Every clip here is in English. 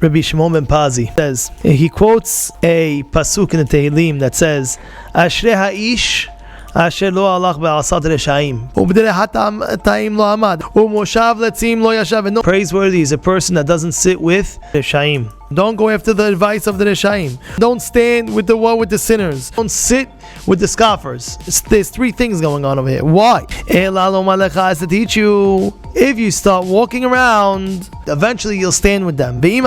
Rabbi Shimon ben Pazi says, he quotes a pasuk in the Tehillim that says, Ashrei ha'ish asher lo alach be'asat reshaim ub'derech ha'ta'im lo amad u'moshav letzim lo yashav. And praiseworthy is a person that doesn't sit with reshaim. Don't go after the advice of the reshaim. Don't stand with the sinners. Don't sit with the scoffers. There's three things going on over here. Why? Has to teach you, if you start walking around, eventually you'll stand with them. Meaning,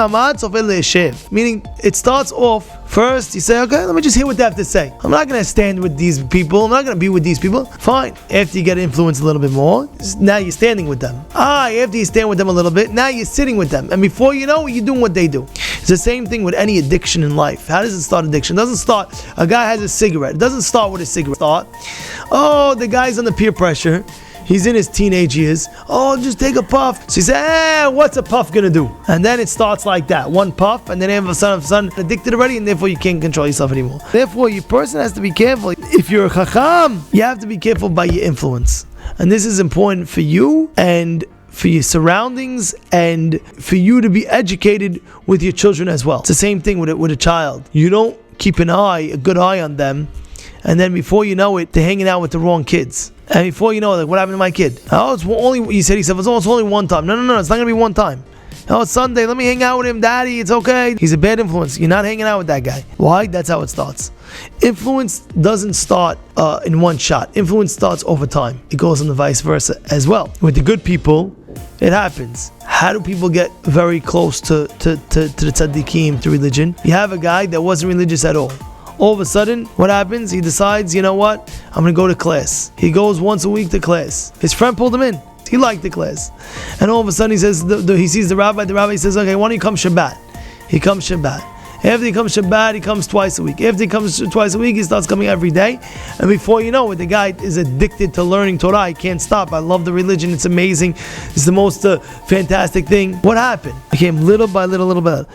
it starts off, first you say, okay, let me just hear what they have to say. I'm not going to stand with these people. I'm not going to be with these people. Fine. After you get influenced a little bit more, now you're standing with them. After you stand with them a little bit, now you're sitting with them. And before you know it, you're doing what they do. It's the same thing with any addiction in life. How does it start addiction? It doesn't start, a guy has a cigarette. It doesn't start with a cigarette. The guy's under peer pressure. He's in his teenage years. Just take a puff. So he says, what's a puff gonna do? And then it starts like that. One puff, and then all of a sudden addicted already, and therefore you can't control yourself anymore. Therefore, your person has to be careful. If you're a chacham, you have to be careful by your influence. And this is important for you and for your surroundings, and for you to be educated with your children as well. It's the same thing with a child. You don't keep a good eye on them, and then before you know it, they're hanging out with the wrong kids. And before you know it, like, what happened to my kid? It's only, he said, it's only one time. No, it's not going to be one time. It's Sunday, let me hang out with him, daddy, it's okay. He's a bad influence. You're not hanging out with that guy. Why? That's how it starts. Influence doesn't start in one shot. Influence starts over time. It goes on the vice versa as well. With the good people, it happens. How do people get very close to the tzaddikim, to religion? You have a guy that wasn't religious at all. All of a sudden, what happens? He decides, you know what? I'm going to go to class. He goes once a week to class. His friend pulled him in. He liked the class. And all of a sudden, he says, he sees the rabbi. The rabbi says, okay, why don't you come Shabbat? He comes Shabbat. After he comes Shabbat, he comes twice a week. After he comes twice a week, he starts coming every day. And before you know it, the guy is addicted to learning Torah. He can't stop. I love the religion. It's amazing. It's the most fantastic thing. What happened? It came little by little by little.